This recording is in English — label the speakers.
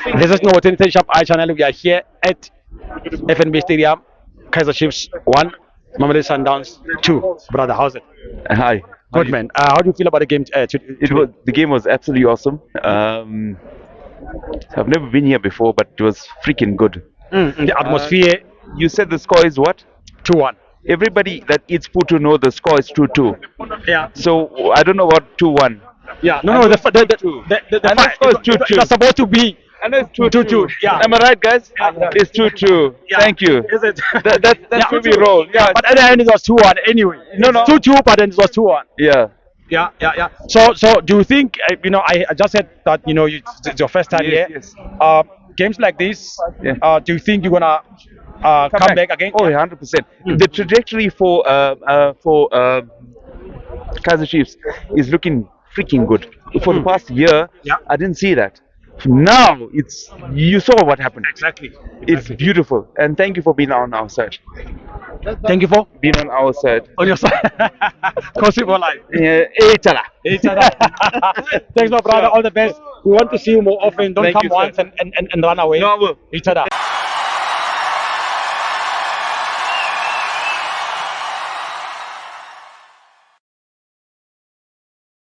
Speaker 1: This is No 10 Shop I channel. We are here at FNB Stadium. Kaizer Chiefs 1, Mamelodi Sundowns 2. Brother, how's it?
Speaker 2: Hi.
Speaker 1: Good man. How do you feel about the game?
Speaker 2: The game was absolutely awesome. I've never been here before, but it was freaking good.
Speaker 1: The atmosphere
Speaker 2: You said the score is what?
Speaker 1: 2-1.
Speaker 2: Everybody that eats putu know the score is 2-2.
Speaker 1: Yeah.
Speaker 2: So I don't know what 2-1.
Speaker 1: Yeah. No, the
Speaker 2: I know score is 2-2.
Speaker 1: it was supposed to be.
Speaker 2: I know it's
Speaker 1: 2-2. Yeah.
Speaker 2: Am I right, guys?
Speaker 1: Yeah.
Speaker 2: It's 2-2.
Speaker 1: Yeah.
Speaker 2: Thank you.
Speaker 1: Is it?
Speaker 2: That's
Speaker 1: Yeah.
Speaker 2: where we roll. Yeah.
Speaker 1: But at the end it was 2-1 anyway.
Speaker 2: No.
Speaker 1: 2-2, but then it was 2-1.
Speaker 2: Yeah.
Speaker 1: Yeah. So do you think I just said that it's your first time here?
Speaker 2: Yes.
Speaker 1: Games like this,
Speaker 2: Yeah.
Speaker 1: do you think you're gonna come back again?
Speaker 2: Oh, 100%. The trajectory for Kaizer Chiefs is looking freaking good. For the past year,
Speaker 1: Yeah.
Speaker 2: I didn't see that. Now you saw what happened.
Speaker 1: Exactly.
Speaker 2: It's beautiful, and thank you for being on our side.
Speaker 1: Thank you for
Speaker 2: Being on our side.
Speaker 1: on your side. Possible life.
Speaker 2: Hey, chala.
Speaker 1: Each other. Thanks, my brother. All the best. We want to see you more often. Don't
Speaker 2: Thank
Speaker 1: come
Speaker 2: you, sir.
Speaker 1: once and run away.
Speaker 2: No, I will.
Speaker 1: Each other.